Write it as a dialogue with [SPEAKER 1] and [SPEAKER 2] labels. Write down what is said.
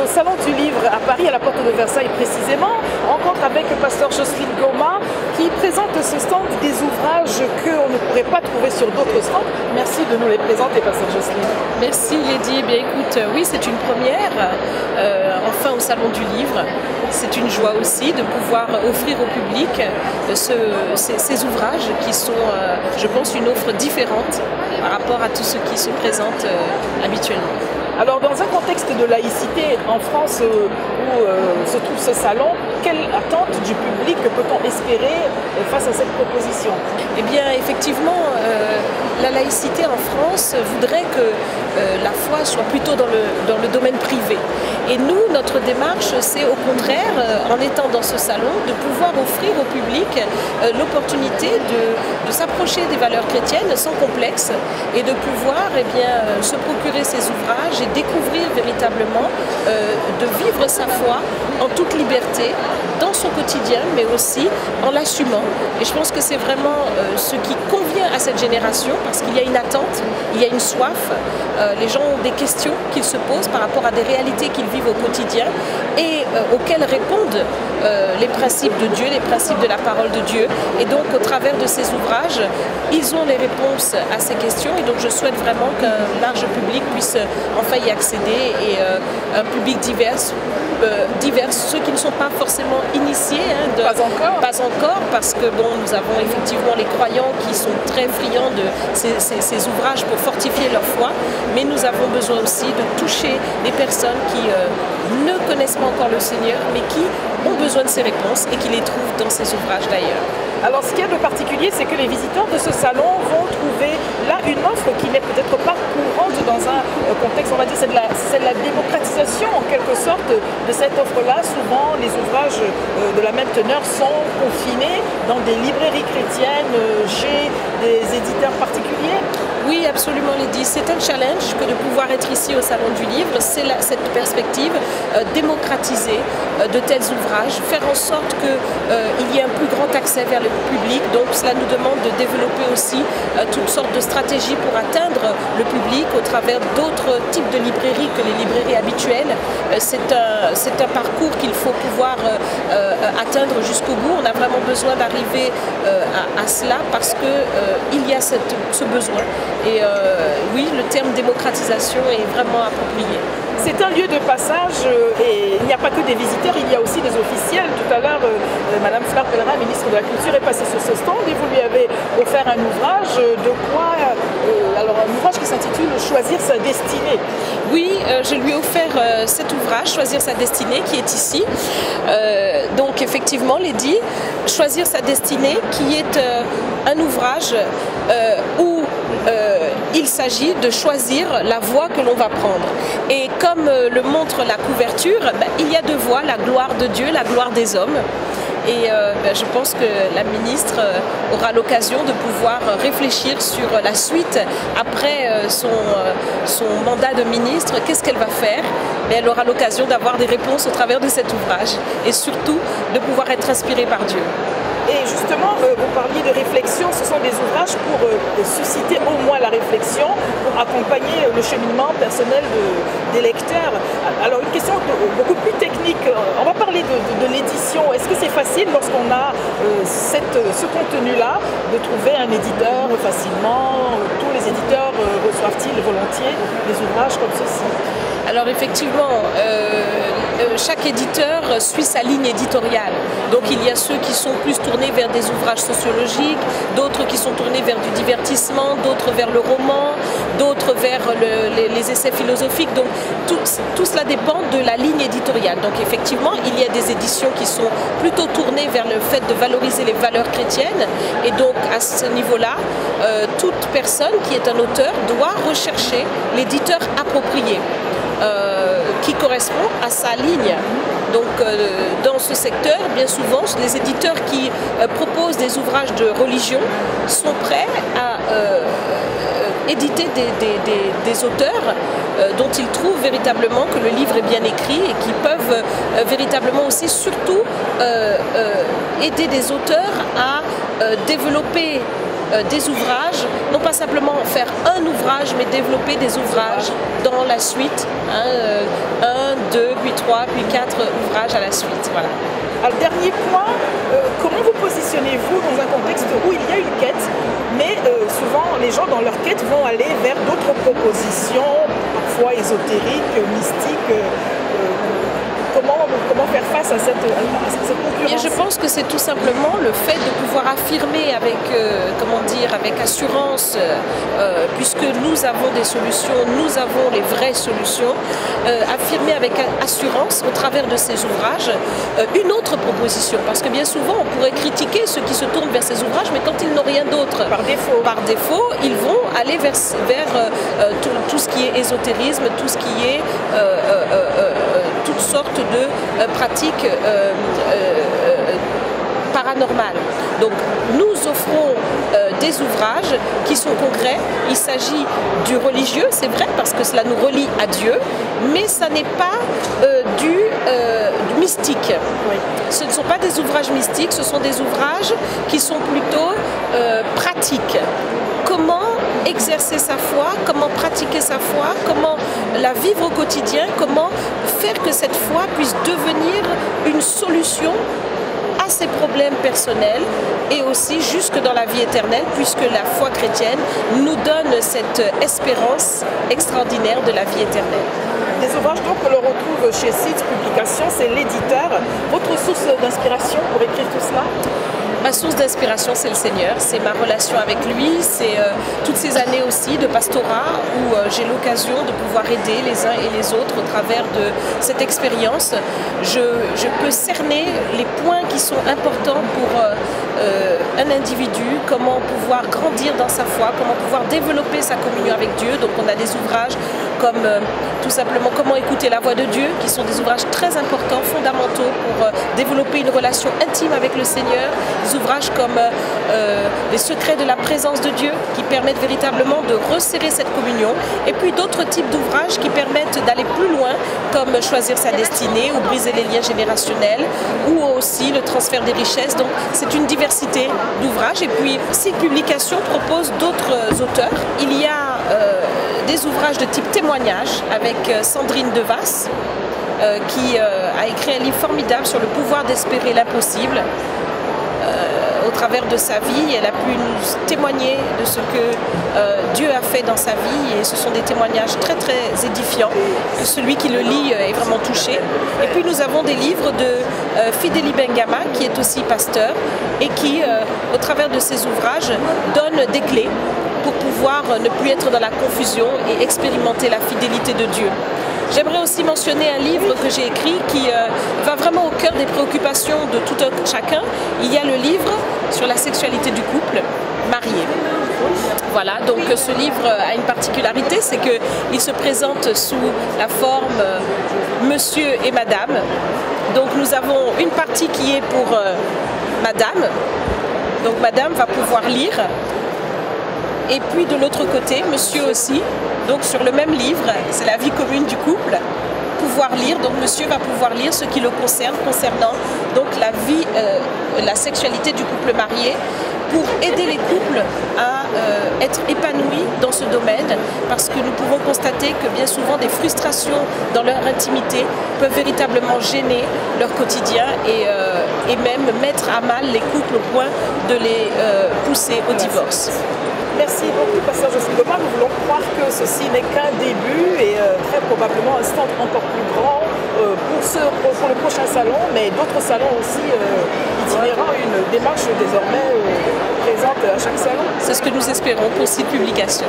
[SPEAKER 1] au Salon du Livre à Paris, à la porte de Versailles précisément, rencontre avec le pasteur Jocelyne Goma qui présente ce stand des ouvrages qu'on ne pourrait pas trouver sur d'autres stands. Merci de nous les présenter, pasteur Jocelyne.
[SPEAKER 2] Merci Lady. Eh bien écoute, oui, c'est une première, enfin au Salon du Livre. C'est une joie aussi de pouvoir offrir au public ces ouvrages qui sont, je pense, une offre différente par rapport à tout ce qui se présente habituellement.
[SPEAKER 1] Alors dans un contexte de laïcité en France où se trouve ce salon, quelle attente du public peut-on espérer face à cette proposition?
[SPEAKER 2] Eh bien effectivement, la laïcité en France voudrait que la foi soit plutôt dans le domaine privé. Et nous, notre démarche, c'est au contraire, en étant dans ce salon, de pouvoir offrir au public l'opportunité de s'approcher des valeurs chrétiennes sans complexe et de pouvoir se procurer ces ouvrages et découvrir véritablement, de vivre sa foi en toute liberté, dans son quotidien, mais aussi en l'assumant. Et je pense que c'est vraiment ce qui convient à cette génération, parce qu'il y a une attente, il y a une soif, les gens ont des questions qu'ils se posent par rapport à des réalités qu'ils vivent au quotidien et auxquelles répondent les principes de Dieu, les principes de la parole de Dieu. Et donc au travers de ces ouvrages, ils ont les réponses à ces questions, et donc je souhaite vraiment qu'un large public puisse enfin y accéder, et un public divers, ceux qui ne sont pas forcément initiés. Pas encore, parce que bon, nous avons effectivement les croyants qui sont très friands de ces ouvrages pour fortifier leur foi, mais nous avons besoin aussi de toucher les personnes qui ne connaissent pas encore le Seigneur, mais qui ont besoin de ces réponses et qui les trouvent dans ces ouvrages d'ailleurs.
[SPEAKER 1] Alors ce qu'il y a de particulier, c'est que les visiteurs de ce salon vont trouver là une offre qui n'est peut-être pas courante dans un contexte, on va dire, c'est de la démocratisation en quelque sorte de cette offre-là. Souvent les ouvrages de la même teneur sont confinés dans des librairies chrétiennes, chez des éditeurs particuliers.
[SPEAKER 2] Oui, absolument Lady. C'est un challenge que de pouvoir être ici au Salon du Livre. C'est cette perspective, démocratiser de tels ouvrages, faire en sorte qu'il y ait un plus grand accès vers le public. Donc cela nous demande de développer aussi toutes sortes de stratégies pour atteindre le public au travers d'autres types de librairies que les librairies habituelles. C'est un parcours qu'il faut pouvoir atteindre jusqu'au bout. On a vraiment besoin d'arriver à cela parce qu'il y a ce besoin. Et oui, le terme démocratisation est vraiment approprié.
[SPEAKER 1] C'est un lieu de passage et il n'y a pas que des visiteurs, il y a aussi des officiels. Tout à l'heure, Madame Fleur Pellerin, ministre de la Culture, est passée sur ce stand et vous lui avez offert un ouvrage. De quoi alors un ouvrage qui s'intitule « Choisir sa destinée ».
[SPEAKER 2] Oui, je lui ai offert cet ouvrage, « Choisir sa destinée », qui est ici. Donc effectivement, Lady, « Choisir sa destinée », qui est un ouvrage où il s'agit de choisir la voie que l'on va prendre. Et comme le montre la couverture, il y a deux voies, la gloire de Dieu, la gloire des hommes. Et je pense que la ministre aura l'occasion de pouvoir réfléchir sur la suite après son mandat de ministre. Qu'est-ce qu'elle va faire? Mais elle aura l'occasion d'avoir des réponses au travers de cet ouvrage et surtout de pouvoir être inspirée par Dieu.
[SPEAKER 1] Et justement, vous parliez de réflexion, ce sont des ouvrages pour susciter au moins la réflexion, pour accompagner le cheminement personnel des lecteurs. Alors une question beaucoup plus technique, on va parler de l'édition. Est-ce que c'est facile lorsqu'on a ce contenu-là de trouver un éditeur facilement? Tous les éditeurs reçoivent-ils volontiers des ouvrages comme ceci?
[SPEAKER 2] Alors effectivement, chaque éditeur suit sa ligne éditoriale. Donc il y a ceux qui sont plus tournés vers des ouvrages sociologiques, d'autres qui sont tournés vers du divertissement, d'autres vers le roman, d'autres vers les essais philosophiques. Donc tout cela dépend de la ligne éditoriale. Donc effectivement, il y a des éditions qui sont plutôt tournées vers le fait de valoriser les valeurs chrétiennes. Et donc à ce niveau-là, toute personne qui est un auteur doit rechercher l'éditeur approprié. Qui correspond à sa ligne. Donc dans ce secteur, bien souvent, les éditeurs qui proposent des ouvrages de religion sont prêts à éditer des auteurs dont ils trouvent véritablement que le livre est bien écrit et qui peuvent véritablement aussi surtout aider des auteurs à développer des ouvrages, non pas simplement faire un ouvrage, mais développer des ouvrages dans la suite, hein, 1, 2, puis 3, puis 4 ouvrages à la suite. Voilà.
[SPEAKER 1] Alors, dernier point, comment vous positionnez-vous dans un contexte où il y a une quête, mais souvent les gens dans leur quête vont aller vers d'autres propositions, parfois ésotériques, mystiques. Comment faire face à cette concurrence?
[SPEAKER 2] Et je pense que c'est tout simplement le fait de pouvoir affirmer avec, avec assurance, puisque nous avons des solutions, nous avons les vraies solutions, affirmer avec assurance au travers de ces ouvrages une autre proposition. Parce que bien souvent, on pourrait critiquer ceux qui se tournent vers ces ouvrages, mais quand ils n'ont rien d'autre, par défaut, ils vont aller vers tout ce qui est ésotérisme, tout ce qui est toutes sortes de pratiques paranormales. Donc nous offrons des ouvrages qui sont concrets. Il s'agit du religieux, c'est vrai, parce que cela nous relie à Dieu, mais ça n'est pas du mystique. Oui. Ce ne sont pas des ouvrages mystiques, ce sont des ouvrages qui sont plutôt pratiques. Comment exercer sa foi, comment pratiquer sa foi, comment la vivre au quotidien, comment faire que cette foi puisse devenir une solution à ses problèmes personnels et aussi jusque dans la vie éternelle, puisque la foi chrétienne nous donne cette espérance extraordinaire de la vie éternelle.
[SPEAKER 1] Des ouvrages donc que l'on retrouve chez Sites Publications, c'est l'éditeur. Votre source d'inspiration pour écrire tout cela?
[SPEAKER 2] Ma source d'inspiration, c'est le Seigneur, c'est ma relation avec lui, c'est toutes ces années aussi de pastorat où j'ai l'occasion de pouvoir aider les uns et les autres au travers de cette expérience. Je peux cerner les points qui sont importants pour un individu, comment pouvoir grandir dans sa foi, comment pouvoir développer sa communion avec Dieu. Donc on a des ouvrages comme tout simplement comment écouter la voix de Dieu, qui sont des ouvrages très importants, fondamentaux pour développer une relation intime avec le Seigneur. Des ouvrages comme les secrets de la présence de Dieu, qui permettent véritablement de resserrer cette communion. Et puis d'autres types d'ouvrages qui permettent d'aller plus loin, comme choisir sa destinée ou briser les liens générationnels, ou aussi le transfert des richesses. Donc c'est une diversité d'ouvrages. Et puis Sites Publications propose d'autres auteurs. Il y a des ouvrages de type témoignage avec Sandrine Devas qui a écrit un livre formidable sur le pouvoir d'espérer l'impossible. Au travers de sa vie, elle a pu nous témoigner de ce que Dieu a fait dans sa vie et ce sont des témoignages très très édifiants. Celui qui le lit est vraiment touché. Et puis nous avons des livres de Fidélie Bengama qui est aussi pasteur et qui, au travers de ses ouvrages, donne des clés pour pouvoir ne plus être dans la confusion et expérimenter la fidélité de Dieu. J'aimerais aussi mentionner un livre que j'ai écrit qui va vraiment au cœur des préoccupations de tout un chacun. Il y a le livre sur la sexualité du couple marié. Voilà, donc ce livre a une particularité, c'est qu'il se présente sous la forme Monsieur et Madame. Donc nous avons une partie qui est pour Madame. Donc Madame va pouvoir lire. Et puis de l'autre côté, Monsieur aussi. Donc sur le même livre, c'est la vie commune du couple, pouvoir lire, donc monsieur va pouvoir lire ce qui le concerne, concernant donc la vie, la sexualité du couple marié, pour aider les couples à être épanouis dans ce domaine, parce que nous pouvons constater que bien souvent des frustrations dans leur intimité peuvent véritablement gêner leur quotidien et même mettre à mal les couples au point de les pousser au divorce.
[SPEAKER 1] Merci beaucoup, Pasteur Jocelyne Goma. Nous voulons croire que ceci n'est qu'un début et très probablement un stand encore plus grand pour le prochain salon, mais d'autres salons aussi itinérants, une démarche désormais présente à chaque salon.
[SPEAKER 2] C'est ce que nous espérons pour Sites Publications.